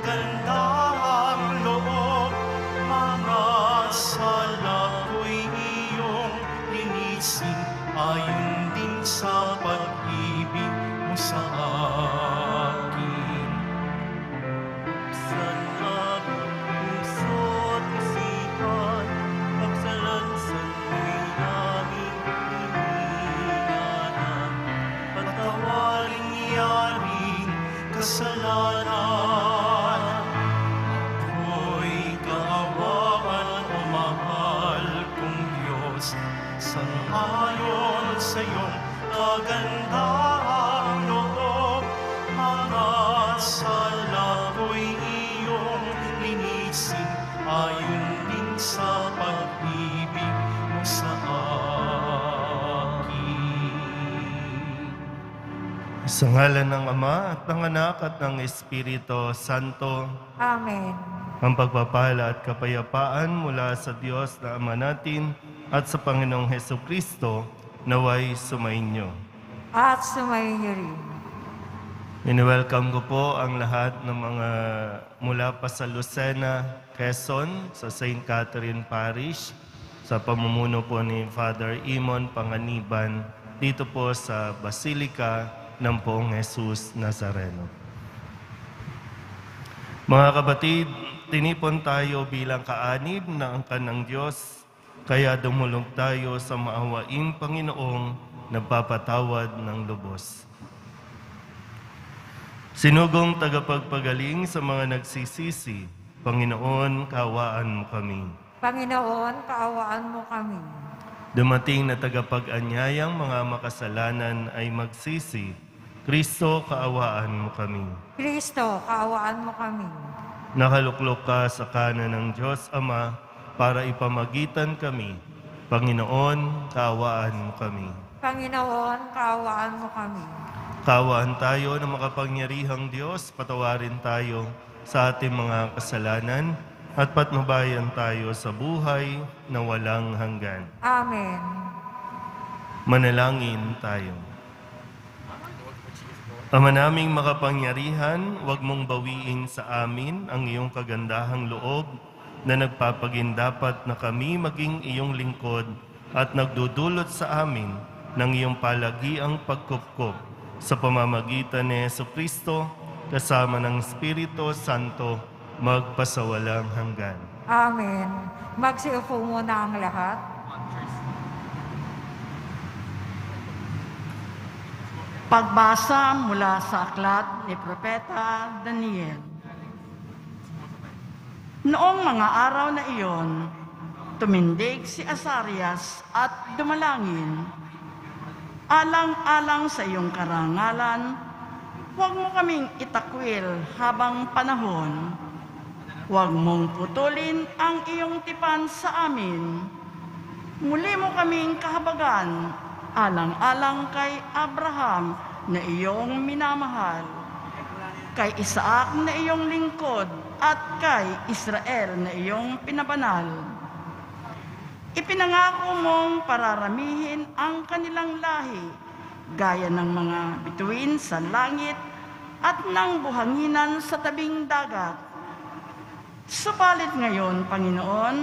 kagandahang loob. Mga sala ko'y iyong linisin, ayon din sa pag-ibig mo sa akin. Buksan ang puso't isipan, pagsalansan mo'y aming hinihingan. Patawarin yaring kasalanan. Ako'y kaawaan o mahal kong Diyos, sangayon sa iyong kagandahang loob. Mga sala ko'y iyong linisin, ayon din sa pag-ibig mo sa akin. Sa ngalan ng Ama at ng Anak at ng Espiritu Santo, Amen. ang pagpapala at kapayapaan mula sa Diyos na Ama natin at sa Panginoong Hesukristo naway sumainyo. At sumayin niyo rin. Welcome ko po ang lahat ng mga mula pa sa Lucena, Quezon, sa St. Catherine Parish, sa pamumuno po ni Father Imon Panganiban, dito po sa Basilica ng Poong Jesus Nazareno. Mga kapatid, tinipon tayo bilang kaanib ng angkan ng Diyos, kaya dumulog tayo sa maawaing Panginoong nagpapatawad ng lubos. Sinugong tagapagpagaling sa mga nagsisisi, Panginoon, kaawaan mo kami. Panginoon, kaawaan mo kami. Dumating na tagapag-anyayang mga makasalanan ay magsisi, Kristo, kaawaan mo kami. Kristo, kaawaan mo kami. Nakaluklok ka sa kanan ng Diyos Ama para ipamagitan kami. Panginoon, kaawaan mo kami. Panginoon, kaawaan mo kami. Kaawaan tayo ng makapangyarihang Diyos, patawarin tayo sa ating mga kasalanan at patnubayan tayo sa buhay na walang hanggan. Amen. Manalangin tayo. Ama naming makapangyarihan, huwag mong bawiin sa amin ang iyong kagandahang loob na nagpapagindapat na kami maging iyong lingkod at nagdudulot sa amin ng iyong palagiang pagkupkup sa pamamagitan ni Jesucristo kasama ng Espiritu Santo magpasawalang hanggan. Amen. Magsiupo muna ang lahat. Pagbasa mula sa aklat ni Propeta Daniel. Noong mga araw na iyon, tumindig si Azarias at dumalangin, alang-alang sa iyong karangalan, huwag mo kaming itakwil habang panahon. Huwag mong putulin ang iyong tipan sa amin. Muli mo kaming kahabagan, alang-alang kay Abraham na iyong minamahal, kay Isaac na iyong lingkod, at kay Israel na iyong pinabanal. Ipinangako mong pararamihin ang kanilang lahi, gaya ng mga bituin sa langit at ng buhanginan sa tabing dagat. Subalit ngayon, Panginoon,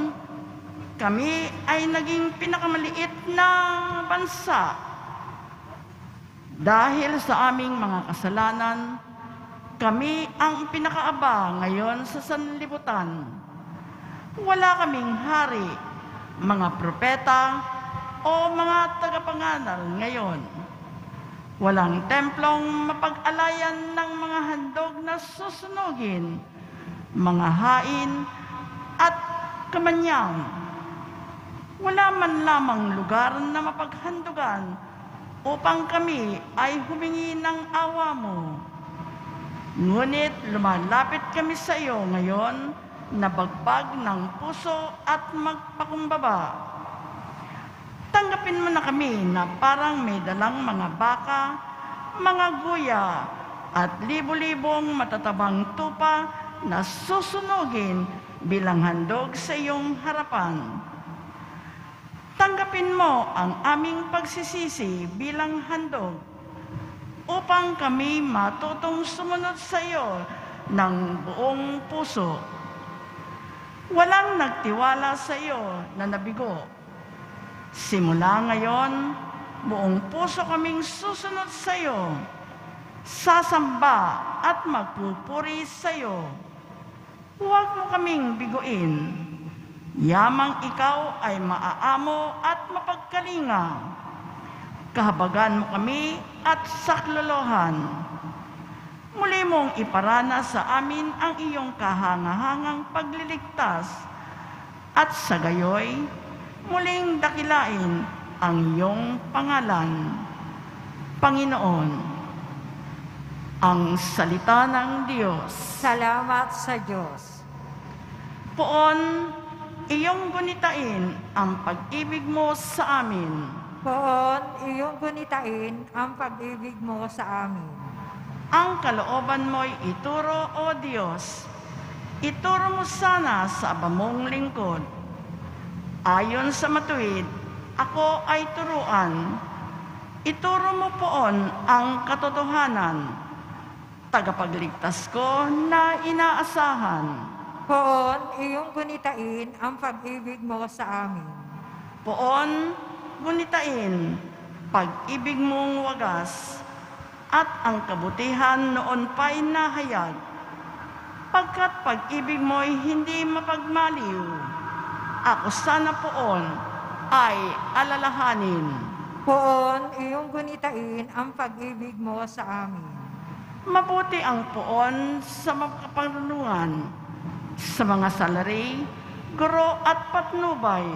kami ay naging pinakamaliit na bansa. Dahil sa aming mga kasalanan, kami ang pinakaaba ngayon sa sanlibutan. Wala kaming hari, mga propeta o mga tagapanganal ngayon. Walang templong mapag-alayan ng mga handog na susunugin, mga hain at kamanyang. Wala man lamang lugar na mapaghandugan upang kami ay humingi ng awa mo. Ngunit lumalapit kami sa iyo ngayon na bagbag ng puso at magpakumbaba. Tanggapin mo na kami na parang may dalang mga baka, mga guya, at libo-libong matatabang tupa na susunugin bilang handog sa iyong harapan. Tanggapin mo ang aming pagsisisi bilang handog upang kami matutong sumunod sa iyo ng buong puso. Walang nagtiwala sa iyo na nabigo. Simula ngayon, buong puso kaming susunod sa iyo, sasamba at magpupuri sa iyo. Huwag mo kaming biguin. Yamang ikaw ay maaamo at mapagkalinga. Kahabagan mo kami at saklolohan. Muli mong iparana sa amin ang iyong kahangahangang pagliligtas at sa gayoy, muling dakilain ang iyong pangalan. Panginoon, ang salita ng Diyos. Salamat sa Diyos. Poon, iyong gunitain ang pag-ibig mo sa amin. Poon, iyong gunitain ang pag-ibig mo sa amin. Ang kalooban mo'y ituro, O Diyos. Ituro mo sana sa abamong lingkod. Ayon sa matuwid, ako ay turuan. Ituro mo poon ang katotohanan. Tagapagligtas ko na inaasahan. Poon, iyong gunitain ang pag-ibig mo sa amin. Poon, gunitain, pag-ibig mong wagas, at ang kabutihan noon pa'y nahayag. Pagkat pag-ibig mo'y hindi mapagmaliw, ako sana poon ay alalahanin. Poon, iyong gunitain ang pag-ibig mo sa amin. Mabuti ang poon sa makapanunungan, sa mga salari, guro at patnubay.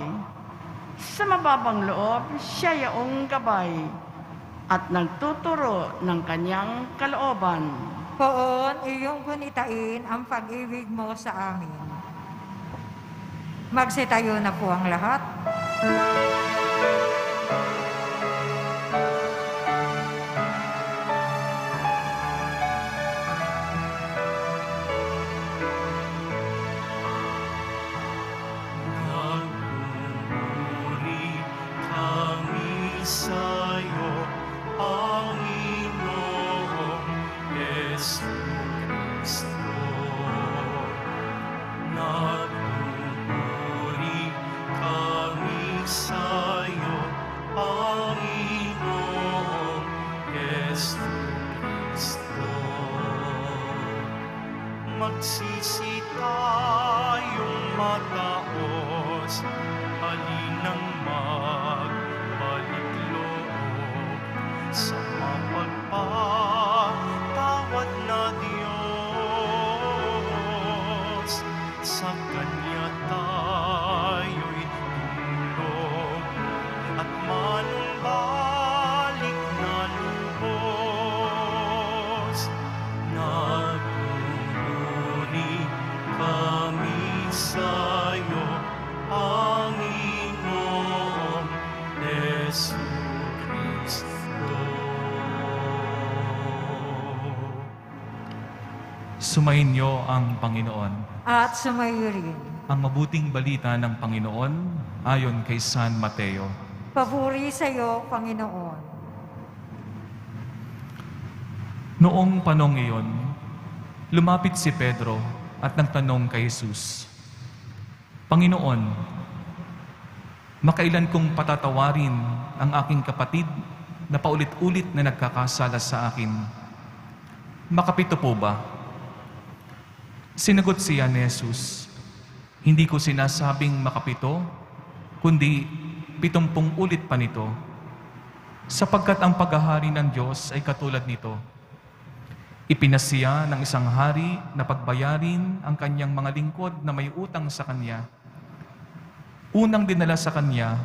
Sa mababang loob, siya yaong gabay at nagtuturo ng kanyang kalooban. Poon, iyong gunitain ang pag-ibig mo sa amin. Magsitayo na po ang lahat. Nagpupuri kami sa'yo, Panginoong Jesucristo. Nagpupuri kami sa'yo, Panginoong Jesucristo. Magsisi tayong mataos, halinang magbalik loob sa mapagpatawad na Diyos. Sa Kanya tayo'y tulog at manumbalik na lubos. Nagpupuri kami sa'yo, Panginoong Jesucristo. Sumainyo ang Panginoon. At sumayo rin. Ang mabuting balita ng Panginoon ayon kay San Mateo. Papuri sa iyo, Panginoon. Noong panong iyon, lumapit si Pedro at nagtanong kay Jesus, Panginoon, makailan kong patatawarin ang aking kapatid na paulit-ulit na nagkakasala sa akin? Makapito po ba? Sinagot siya ni Jesus, hindi ko sinasabing makapito, kundi 70 ulit pa nito, sapagkat ang paghahari ng Diyos ay katulad nito. Ipinasiya ng isang hari na pagbayarin ang kanyang mga lingkod na may utang sa kanya. Unang dinala sa kanya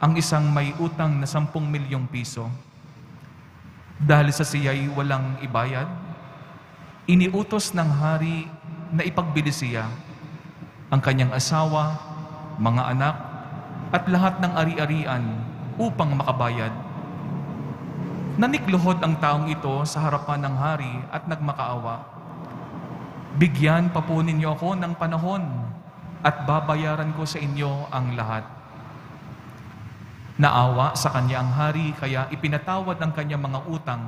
ang isang may utang na 10 milyong piso. Dahil sa siya'y walang ibayad, iniutos ng hari na ipagbili siya ang kanyang asawa, mga anak, at lahat ng ari-arian upang makabayad. Nanikluhod ang taong ito sa harapan ng hari at nagmakaawa. Bigyan pa po ninyo ako ng panahon at babayaran ko sa inyo ang lahat. Naawa sa kanya ang hari kaya ipinatawad ang kanyang mga utang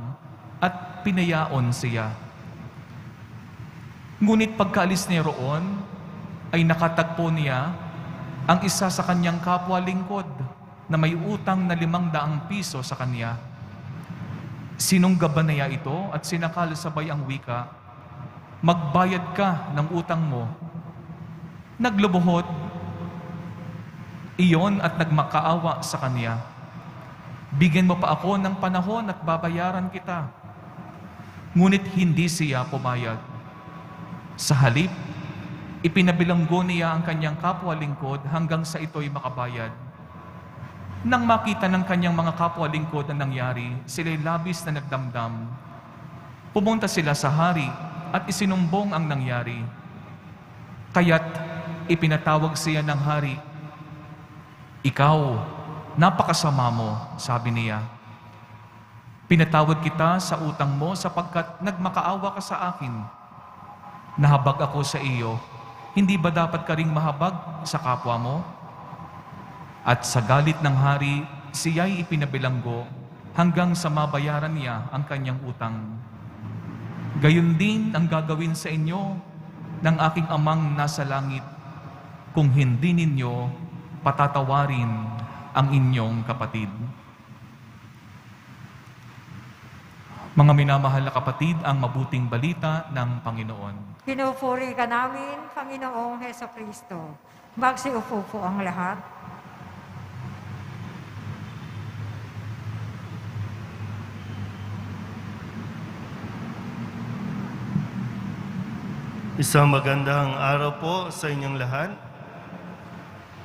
at pinayaon siya. Ngunit pagkaalis niya roon, ay nakatagpo niya ang isa sa kanyang kapwa lingkod na may utang na 500 piso sa kanya. Sinunggaban niya ito at sinakal sabay ang wika, "Magbayad ka ng utang mo." Naglubuhod iyon at nagmakaawa sa kanya. "Bigyan mo pa ako ng panahon at babayaran kita." Ngunit hindi siya pumayag. Sa halip, ipinabilanggo niya ang kanyang kapwa lingkod hanggang sa ito'y makabayad. Nang makita ng kanyang mga kapwa lingkod ang nangyari, sila'y labis na nagdamdam. Pumunta sila sa hari at isinumbong ang nangyari. Kaya't ipinatawag siya ng hari. "Ikaw, napakasama mo," sabi niya. "Pinatawad kita sa utang mo sapagkat nagmakaawa ka sa akin. Nahabag ako sa iyo. Hindi ba dapat ka ring mahabag sa kapwa mo?" At sa galit ng hari, siya'y ipinabilanggo hanggang sa mabayaran niya ang kanyang utang. Gayon din ang gagawin sa inyo ng aking amang nasa langit kung hindi ninyo patatawarin ang inyong kapatid. Mga minamahal na kapatid, ang mabuting balita ng Panginoon. Pinupuri ka namin, Panginoong Hesukristo. Magsiupo po ang lahat. Isang magandang araw po sa inyong lahat.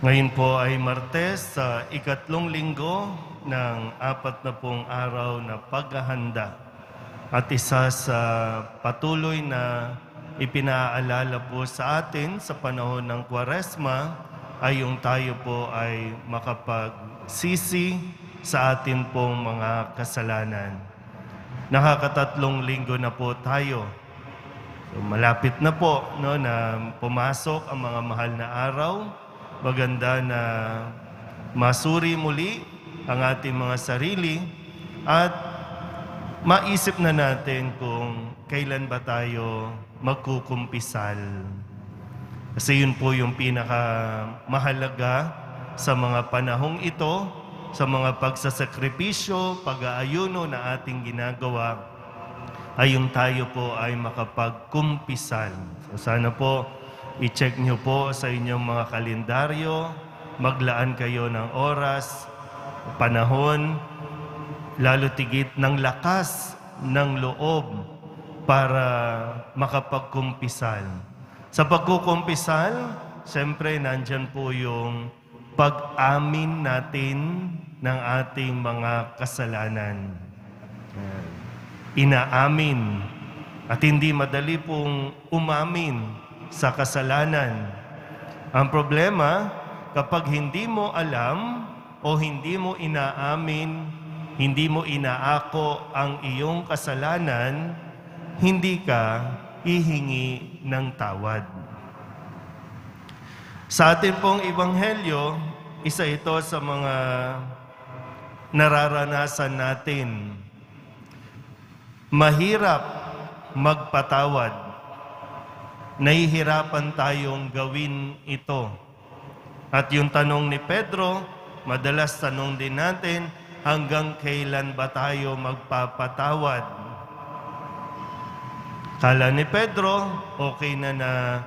Ngayon po ay Martes sa ikatlong linggo ng 40 araw na paghahanda. At isa sa patuloy na ipinaalala po sa atin sa panahon ng Kwaresma ay yung tayo po ay makapagsisi sa atin pong mga kasalanan. Nakakatatlong linggo na po tayo. So, malapit na po na pumasok ang mga mahal na araw. Maganda na masuri muli ang ating mga sarili at maisip na natin kung kailan ba tayo magkukumpisal. Kasi yun po yung pinakamahalaga sa mga panahong ito, sa mga pagsasakripisyo, pag-aayuno na ating ginagawa, ay yung tayo po ay makapagkumpisal. So sana po, i-check nyo po sa inyong mga kalendaryo, maglaan kayo ng oras, panahon, lalo tigit ng lakas ng loob para makapagkumpisal. Sa pagkukumpisal, siyempre nandyan po yung pag-amin natin ng ating mga kasalanan. Inaamin at hindi madali pong umamin sa kasalanan. Ang problema, kapag hindi mo alam o hindi mo inaamin, hindi mo inaako ang iyong kasalanan, hindi ka hihingi ng tawad. Sa ating pong ebanghelyo, isa ito sa mga nararanasan natin. Mahirap magpatawad. Nahihirapan tayong gawin ito. At yung tanong ni Pedro, madalas tanong din natin, hanggang kailan ba tayo magpapatawad? Kala ni Pedro, okay na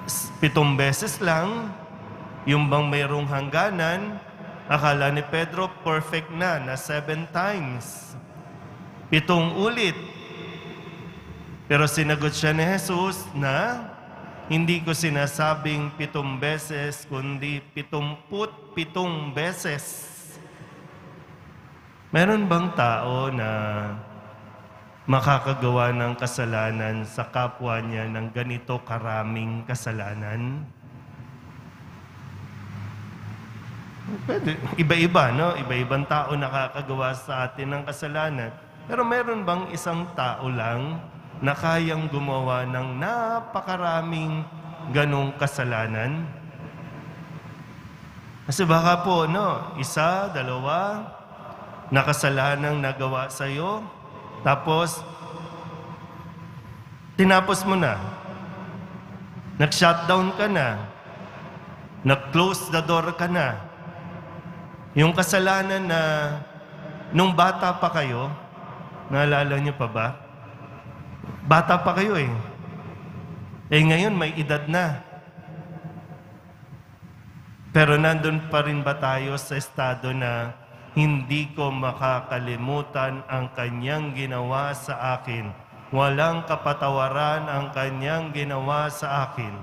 7 beses lang, yung bang mayroong hangganan, akala ni Pedro perfect na 7 times. 7 ulit. Pero sinagot siya ni Jesus na hindi ko sinasabing 7 beses, kundi 77 beses. Meron bang tao na makakagawa ng kasalanan sa kapwa niya ng ganito karaming kasalanan? Pwede. Iba-iba, no? Iba-ibang tao nakakagawa sa atin ng kasalanan. Pero meron bang isang tao lang na kayang gumawa ng napakaraming ganong kasalanan? Kasi baka po, no? 1, 2, na kasalanang nagawa sa'yo, tapos Tinapos mo na. Nag-shutdown ka na. Nag-close the door ka na. Yung kasalanan na nung bata pa kayo, naalala niyo pa ba? Bata pa kayo eh. Ngayon may edad na. Pero nandun pa rin ba tayo sa estado na hindi ko makakalimutan ang kanyang ginawa sa akin? Walang kapatawaran ang kanyang ginawa sa akin.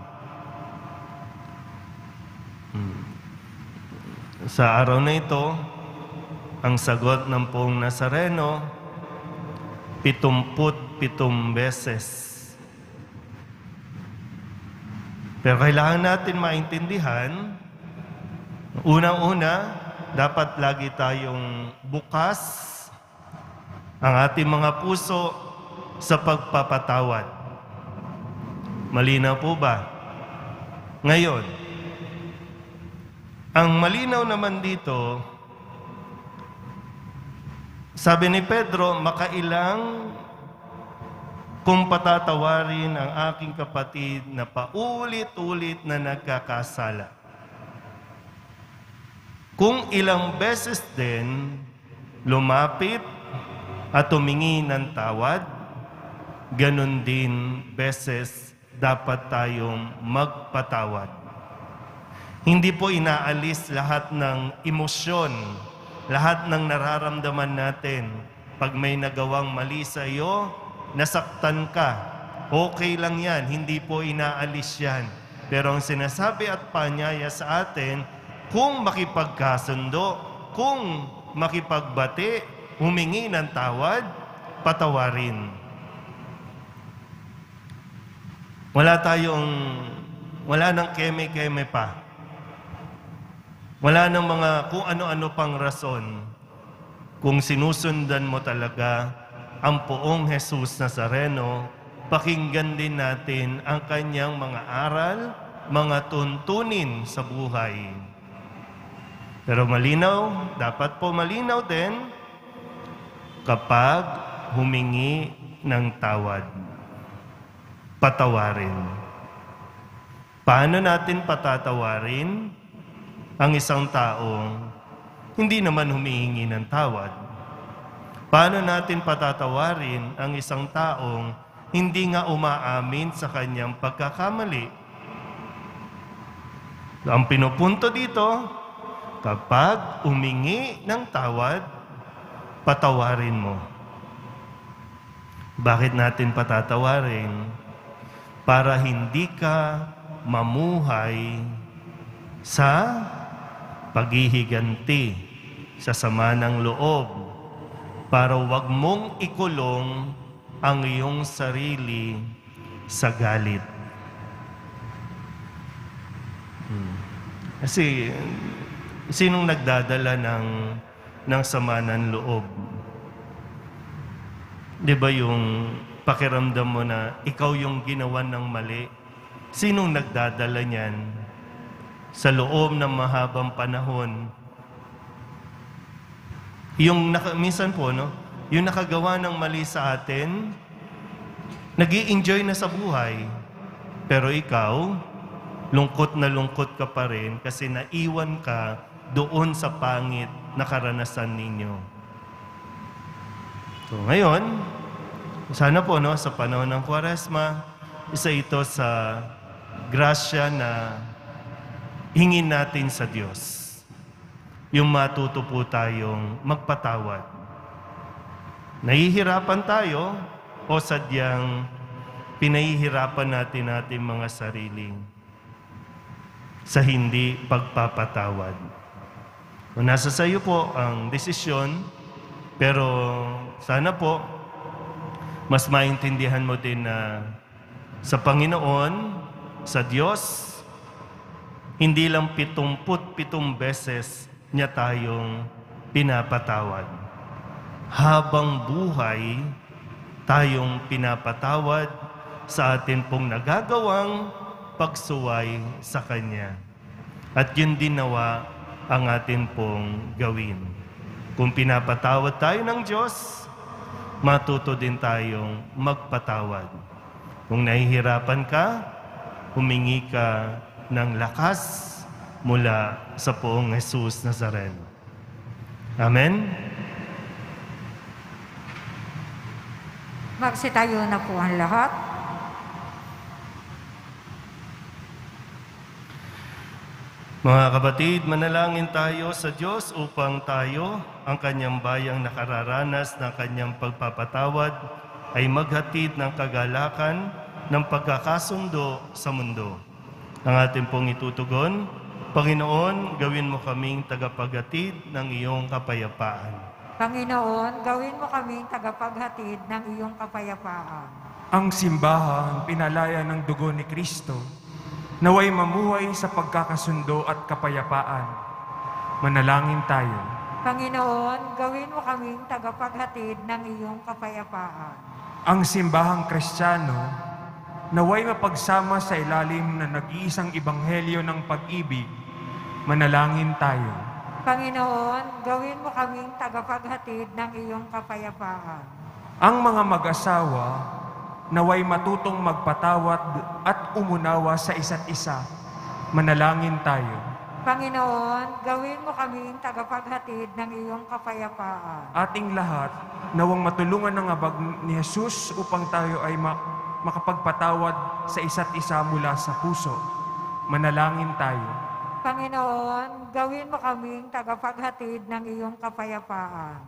Sa araw na ito, ang sagot ng Poong Nazareno, 77 beses. Pero kailangan natin maintindihan, unang-una, dapat lagi tayong bukas ang ating mga puso sa pagpapatawad. Malinaw po ba? Ngayon, ang malinaw naman dito, sabi ni Pedro, makailang kung patatawarin ang aking kapatid na paulit-ulit na nagkakasala. Kung ilang beses din lumapit at humingi ng tawad, ganun din beses dapat tayong magpatawad. Hindi po inaalis lahat ng emosyon, lahat ng nararamdaman natin. Pag may nagawang mali sa iyo, nasaktan ka, okay lang yan, hindi po inaalis yan. Pero ang sinasabi at panyaya sa atin, kung makipagkasundo, kung makipagbati, humingi ng tawad, patawarin. Wala nang keme-keme pa. Wala nang mga kung ano-ano pang rason. Kung sinusundan mo talaga ang Poong Jesus Nazareno, pakinggan din natin ang kanyang mga aral, mga tuntunin sa buhay. Pero malinaw, dapat po malinaw din kapag humingi ng tawad. Patawarin. Paano natin patatawarin ang isang taong hindi naman humihingi ng tawad? Paano natin patatawarin ang isang taong hindi nga umaamin sa kanyang pagkakamali? Ang pinupunto dito, kapag humingi ng tawad, patawarin mo. Bakit natin patatawarin? Para hindi ka mamuhay sa paghihiganti, sa sama ng loob, para wag mong ikulong ang iyong sarili sa galit. Kasi sinong nagdadala ng sama ng loob? Di ba yung pakiramdam mo na ikaw yung ginawan ng mali? Sinong nagdadala niyan? Sa loob ng mahabang panahon. Minsan po, yung nakagawa ng mali sa atin, nag-i-enjoy na sa buhay. Pero ikaw, lungkot ka pa rin kasi naiwan ka doon sa pangit na karanasan ninyo. So ngayon, sana po sa panahon ng Kwaresma, isa ito sa grasya na hingin natin sa Diyos. Yung matuto po tayong magpatawad. Nahihirapan tayo o sadyang pinahihirapan natin ating mga sarili sa hindi pagpapatawad. O nasa sa iyo po ang desisyon, pero sana po mas maintindihan mo din na sa Panginoon, sa Diyos, hindi lang 77 beses niya tayong pinapatawad. Habang buhay, tayong pinapatawad sa atin pong nagagawang pagsuway sa Kanya. At yun din nawa ang atin pong gawin. Kung pinapatawad tayo ng Diyos, matuto din tayong magpatawad. Kung nahihirapan ka, humingi ka ng lakas mula sa poong Jesus Nazareno. Amen? Magsitayo na po ang lahat. Mga kapatid, manalangin tayo sa Diyos upang tayo, ang kanyang bayang nakararanas ng kanyang pagpapatawad, ay maghatid ng kagalakan ng pagkakasundo sa mundo. Ang ating pong itutugon, Panginoon, gawin mo kaming tagapaghatid ng iyong kapayapaan. Panginoon, gawin mo kaming tagapaghatid ng iyong kapayapaan. Ang simbahan pinalaya ng dugo ni Kristo, naway mamuhay sa pagkakasundo at kapayapaan. Manalangin tayo. Panginoon, gawin mo kaming tagapaghatid ng iyong kapayapaan. Ang simbahang Kristiyano, naway mapagsama sa ilalim na nag-iisang ebanghelyo ng pag-ibig. Manalangin tayo. Panginoon, gawin mo kaming tagapaghatid ng iyong kapayapaan. Ang mga mag-asawa, naway matutong magpatawad at umunawa sa isa't isa. Manalangin tayo. Panginoon, gawin mo kaming tagapaghatid ng iyong kapayapaan. Ating lahat, nawang matulungan ng abag ni Jesus upang tayo ay makapagpatawad sa isa't isa mula sa puso. Manalangin tayo. Panginoon, gawin mo kaming tagapaghatid ng iyong kapayapaan.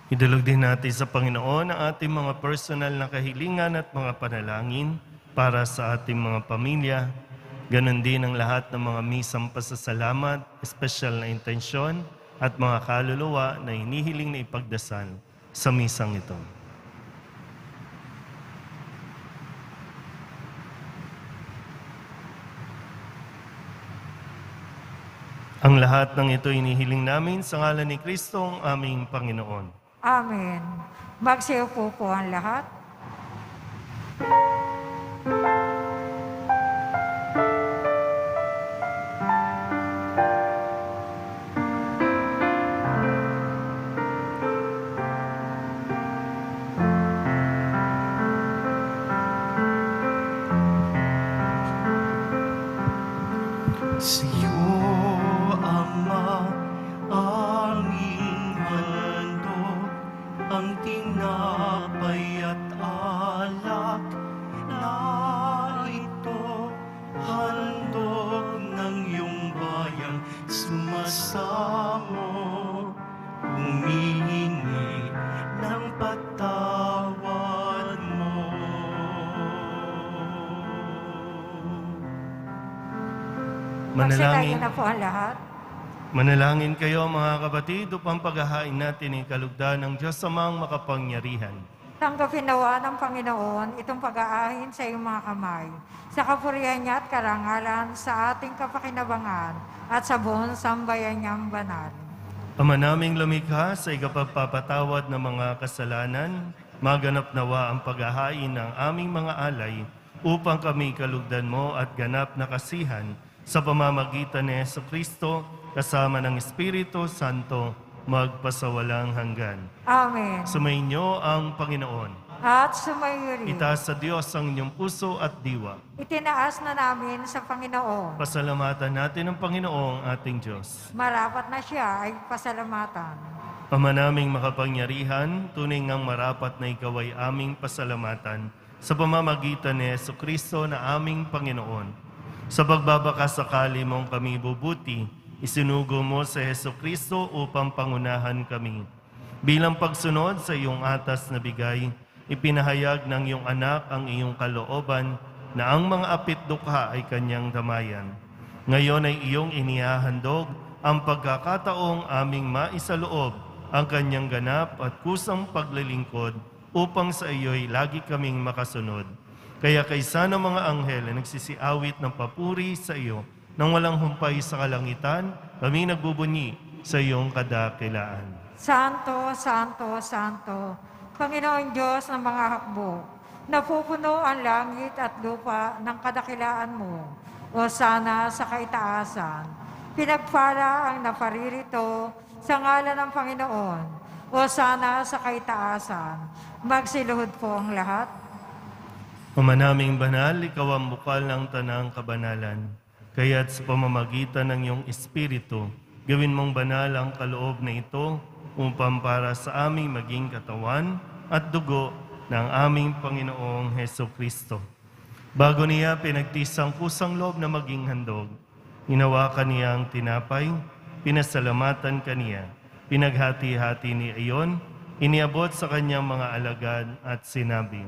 Idulog din natin sa Panginoon ang ating mga personal na kahilingan at mga panalangin para sa ating mga pamilya. Ganon din ang lahat ng mga misang pasasalamat, espesyal na intensyon at mga kaluluwa na hinihiling na ipagdasal sa misang ito. Ang lahat ng ito inihiling namin sa ngalan ni Kristo ang aming Panginoon. Amen. Magsiupo po ang lahat. Sa'yo, Ama, aming handog, ang tinapay at alak na ito, handog ng iyong bayang sumasamo, humihingi ng patawad mo. Magsitayo na po ang lahat. Manalangin kayo mga kapatid upang paghahain natin ang kalugdan ng Diyos Amang makapangyarihan. Tanggapin nawa ng Panginoon itong pag-aahin sa iyong mga kamay, sa kapurihan niya at karangalan, sa ating kapakinabangan at sa buong sambayan niyang banal. Ama naming lumikha sa ikapagpapatawad ng mga kasalanan, maganap nawa ang paghahain ng aming mga alay upang kami kalugdan mo at ganap na kasihan sa pamamagitan ni Jesucristo kasama ng Espiritu Santo magpasawalang hanggan. Amen. Sumainyo ang Panginoon. At sumayo rin. Itaas sa Diyos ang inyong puso at diwa. Itinaas na namin sa Panginoon. Pasalamatan natin ang Panginoong ating Diyos. Marapat na siya ay pasalamatan. Ama naming makapangyarihan, tunay ngang marapat na ikaw ay aming pasalamatan sa pamamagitan ni Jesucristo na aming Panginoon. Sa pagbabakasakali mong kami bubuti, isinugo mo sa Jesucristo upang pangunahan kami. Bilang pagsunod sa iyong atas na bigay, ipinahayag ng iyong anak ang iyong kalooban na ang mga apit-dukha ay kanyang damayan. Ngayon ay iyong inihahandog ang pagkakataong aming maisaloob ang kanyang ganap at kusang paglilingkod upang sa iyo'y lagi kaming makasunod. Kaya kaysa ng mga anghel na nagsisiawit ng papuri sa iyo nang walang humpay sa kalangitan, kami nagbubunyi sa iyong kadakilaan. Santo, Santo, Santo, Panginoon Diyos ng mga hakbo, napupuno ang langit at lupa ng kadakilaan mo. O sana sa kaitaasan, pinagpala ang naparirito sa ngalan ng Panginoon. O sana sa kaitaasan, magsiluhod po ang lahat. Ama naming banal, ikaw ang bukal ng tanang kabanalan. Kaya't sa pamamagitan ng iyong Espiritu, gawin mong banal ang kaloob na ito upang para sa aming maging katawan at dugo ng aming Panginoong Heso Kristo. Bago niya pinagtisang kusang loob na maging handog, hinawakan niya ang tinapay, pinasalamatan kaniya, pinaghati-hati ni iyon, iniabot sa kanyang mga alagad at sinabi,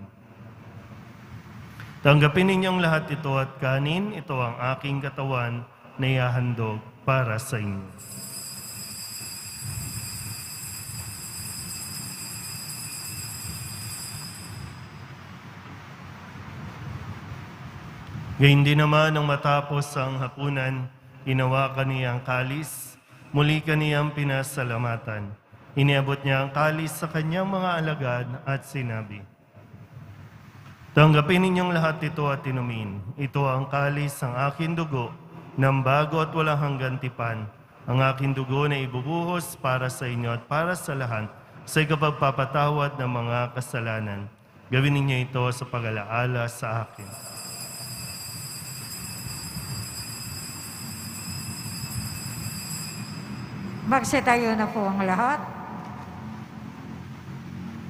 "Tanggapin ninyong lahat ito at kanin, ito ang aking katawan na ihahandog para sa inyo." Gayun din naman nang matapos ang hapunan, hinawakan niya ang kalis, muli kaniyang pinasalamatan. Iniabot niya ang kalis sa kanyang mga alagad at sinabi, "Tanggapin ninyong lahat ito at inumin. Ito ang kalis ng aking dugo, ng bago at walang hanggang tipan. Ang aking dugo na ibubuhos para sa inyo at para sa lahat sa ikapagpapatawad ng mga kasalanan. Gawin ninyo ito sa pag-alaala sa akin." Magsitayo na po ang lahat.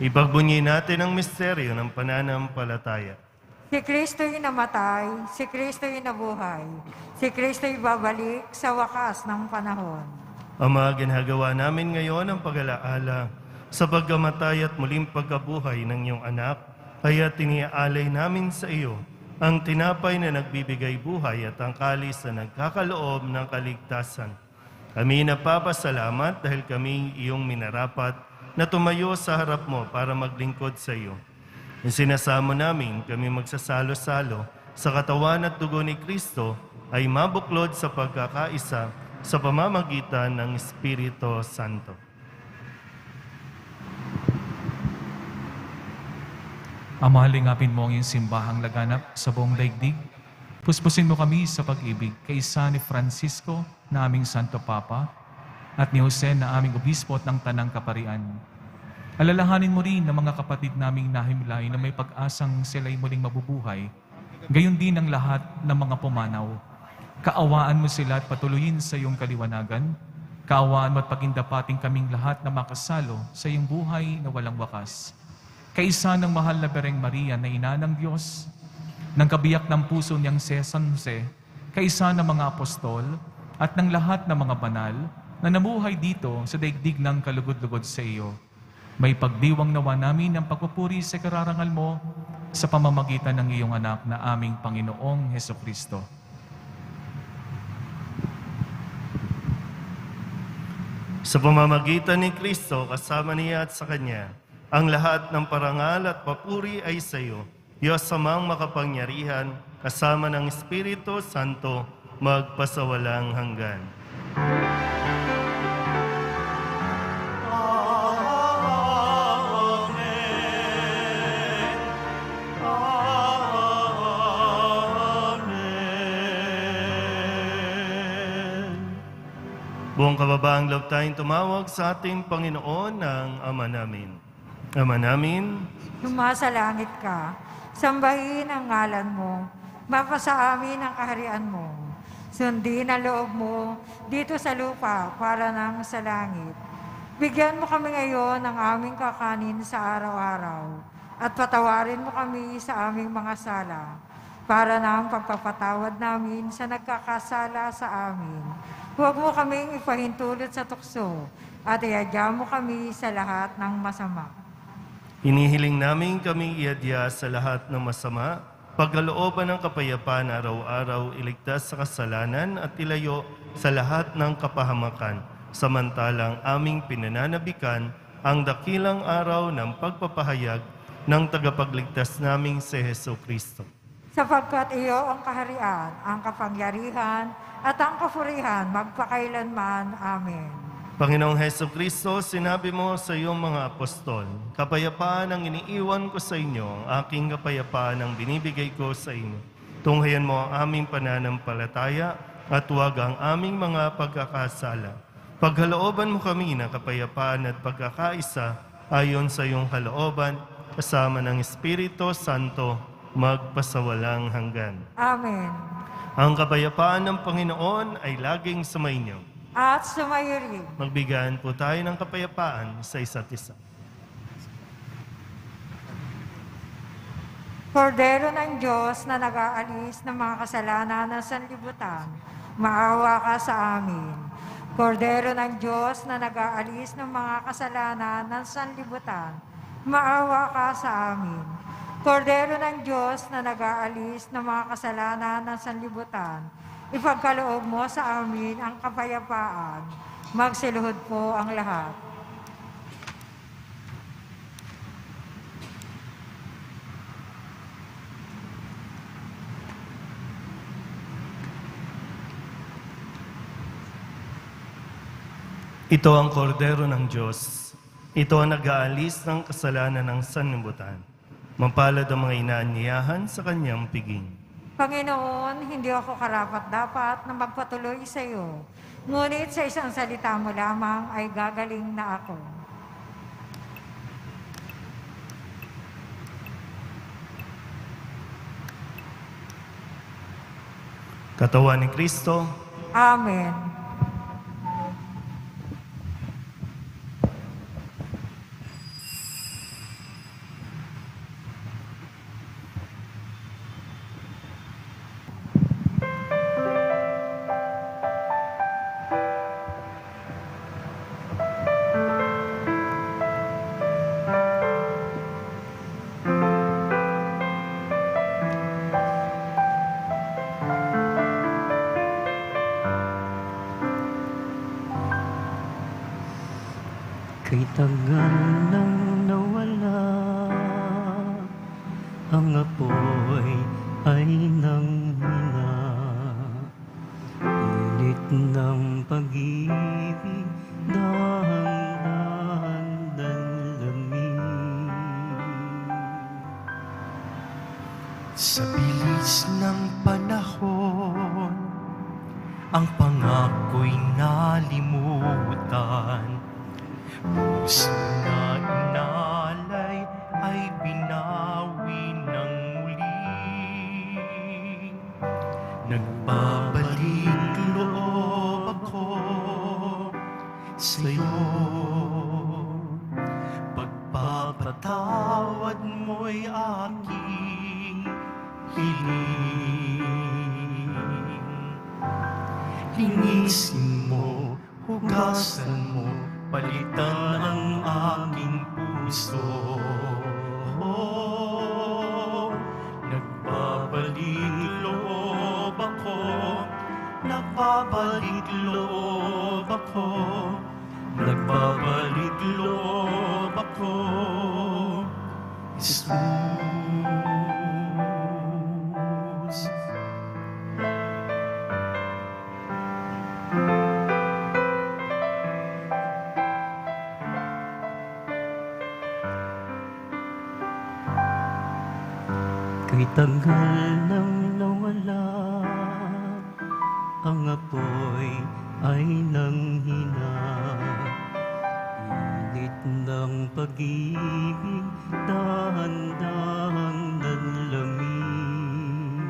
Ipagbunyi natin ang misteryo ng pananampalataya. Si Kristo'y namatay, si Kristo'y nabuhay, si Kristo'y babalik sa wakas ng panahon. Ama, ginagawa namin ngayon ang pag-alaala sa pagkamatay at muling pagkabuhay ng iyong anak, kaya tiniaalay namin sa iyo ang tinapay na nagbibigay buhay at ang kalis na nagkakaloob ng kaligtasan. Kami napapasalamat dahil kami iyong minarapat na tumayo sa harap mo para maglingkod sa iyo. Isinasamo namin kami magsasalo-salo sa katawan at dugo ni Kristo ay mabuklod sa pagkakaisa sa pamamagitan ng Espiritu Santo. Ama, lingapin mo ang iyong simbahang laganap sa buong daigdig. Puspusin mo kami sa pag-ibig kaysa ni Francisco na aming Santo Papa at ni Jose na aming Obispo at ng Tanang Kaparian. Alalahanin mo rin ang mga kapatid naming nahimlay na may pag-asang sila'y muling mabubuhay, gayon din ang lahat ng mga pumanaw. Kaawaan mo sila at patuloyin sa iyong kaliwanagan. Kaawaan mo at pagindapating kaming lahat na makasalo sa iyong buhay na walang wakas. Kaisa ng mahal na Bereng Maria na ina ng Diyos, ng kabiyak ng puso niyang si San Jose, kaisa ng mga apostol, at ng lahat ng mga banal na namuhay dito sa daigdig ng kalugod-lugod sa iyo. May pagdiwang nawa namin ang pagpupuri sa kararangal mo sa pamamagitan ng iyong anak na aming Panginoong Heso Kristo. Sa pamamagitan ni Kristo, kasama niya at sa Kanya, ang lahat ng parangal at papuri ay sa iyo, Diyos Amang makapangyarihan, kasama ng Espiritu Santo, magpasawalang hanggan. Buong kababaang loob tayong tumawag sa ating Panginoon ng Ama namin. Ama namin, Lumasa langit ka, sambahin ang ngalan mo, mapasa amin ang kaharian mo. Sundin ang loob mo dito sa lupa para nang sa langit. Bigyan mo kami ngayon ng aming kakanin sa araw-araw at patawarin mo kami sa aming mga sala para nang pagpapatawad namin sa nagkakasala sa amin. Huwag mo kaming ipahintulot sa tukso at iadya mo kami sa lahat ng masama. hinihiling namin kami iadya sa lahat ng masama, pagkalooban ng kapayapaan araw-araw, iligtas sa kasalanan at ilayo sa lahat ng kapahamakan, samantalang aming pinananabikan ang dakilang araw ng pagpapahayag ng tagapagligtas naming si Heso Kristo. Sapagkat iyo ang kaharian, ang kapangyarihan, at ang kapurihan magpakailanman. Amen. Panginoong Heso Kristo, sinabi mo sa iyong mga apostol, kapayapaan ang iniiwan ko sa inyo, ang aking kapayapaan ang binibigay ko sa inyo. Tunghayan mo ang aming pananampalataya at huwag ang aming mga pagkakasala. Pagkalooban mo kami ng kapayapaan at pagkakaisa ayon sa iyong kalooban, kasama ng Espiritu Santo, magpasawalang hanggan. Amen. Ang kapayapaan ng Panginoon ay laging sumainyo. At sumayo rin. Magbigayan po tayo ng kapayapaan sa isa't isa. Kordero ng Diyos na nag-aalis ng mga kasalanan ng sanlibutan, maawa ka sa amin. Kordero ng Diyos na nag-aalis ng mga kasalanan ng sanlibutan, maawa ka sa amin. Kordero ng Diyos na nag-aalis ng mga kasalanan ng sanlibutan, ipagkaloob mo sa amin ang kapayapaan. Magsiluhod po ang lahat. Ito ang kordero ng Diyos. Ito ang nag-aalis ng kasalanan ng sanlibutan. Mapalad ang mga inaanyayahan sa kanyang piging. Panginoon, hindi ako karapat-dapat na magpatuloy sa iyo. Ngunit sa isang salita mo lamang ay gagaling na ako. Katawan ni Kristo, Amen. Kay tagal nang nawala, ang apoy ay nanghina. Init ng pag-ibig, dahan-dahan ng lamig. Sa bilis ng panahon, ang pangako'y nalimutan. Puso na inalay ay binawi ng muli. Nagbabalik loob ako sa'yo. Pagpapatawad mo'y aking hiling. Linisin mo, hugasan mo, palitan ang aking puso. Nagbabalik loob ako, nagbabalik loob ako, nagbabalik loob ako, Jesus. Kay tagal nang nawala, ang apoy ay nanghina. Init ng pag-ibig, dahan-dahan nanlamig.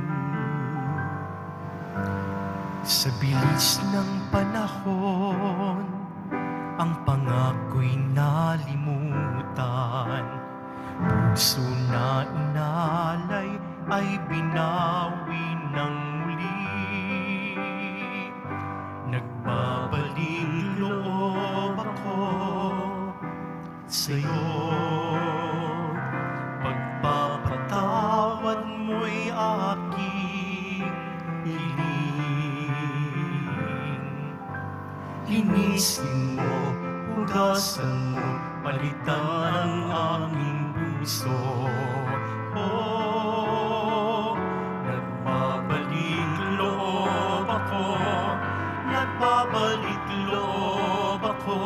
Sa bilis ng panahon, ang pangako'y nalimutan. Puso na inalay ay binawi ng muli. Nagbabalik loob ako sa'yo. Pagpapatawad mo'y aking hiling. Linisin mo, hugasan mo, palitan ang aming puso. Nagbabalik loob ako, nagbabalik loob ako,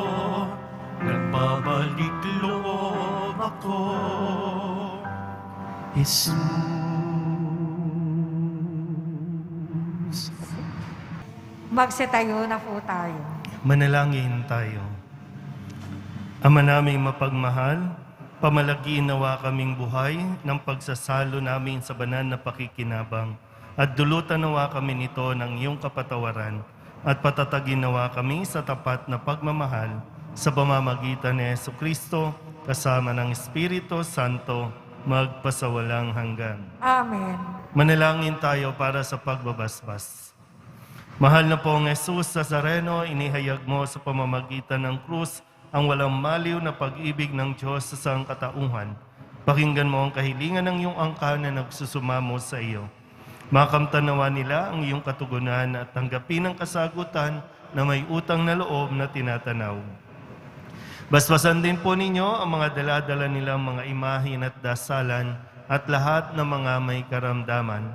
nagbabalik loob ako, Jesus. Magsitayo na po tayo. manalangin tayo. Ama naming mapagmahal, Pamalagiin nawa kaming buhay ng pagsasalo namin sa banal na pakikinabang at dulutan nawa kami nito ng iyong kapatawaran at patatagin nawa kami sa tapat na pagmamahal sa pamamagitan ni Jesucristo kasama ng Espiritu Santo magpasawalang hanggan. Amen. Manalangin tayo para sa pagbabasbas. Mahal na pong Jesus Nazareno, inihayag mo sa pamamagitan ng krus ang walang maliw na pag-ibig ng Diyos sa sangkatauhan. Pakinggan mo ang kahilingan ng iyong angkan na nagsusumamo sa iyo. Makamtanawa nila ang iyong katugunan at tanggapin ang kasagutan na may utang na loob na tinatanaw. Basbasan din po ninyo ang mga dala-dala nilang mga imahin at dasalan at lahat ng mga may karamdaman.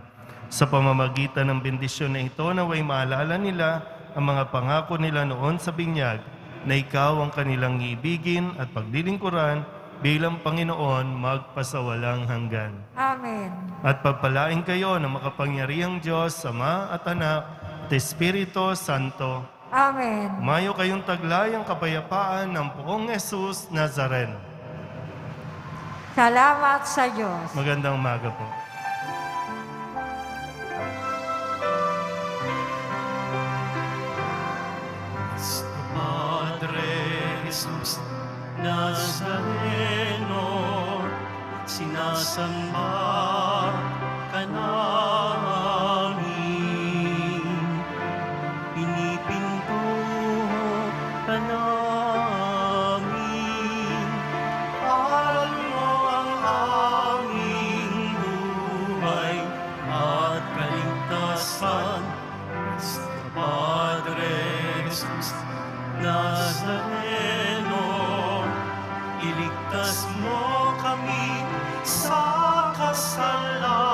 Sa pamamagitan ng bendisyon na ito, naway maalala nila ang mga pangako nila noon sa binyag na ikaw ang kanilang iibigin at paglilingkuran bilang Panginoon magpasawalang hanggan. Amen. At pagpalain kayo ng makapangyarihang Diyos, Ama at Anak at Espiritu Santo. Amen. Mayo kayong taglay ang kapayapaan ng Poong Jesus Nazareno. Salamat sa Diyos. Magandang umaga po. Padre Jesus Nazareno, sinasamba ka namin, pinipinto ka namin, aral mo ang aming buhay at kaligtasan. Padre Jesus Nazareno, iligtas mo kami sa kasalanan.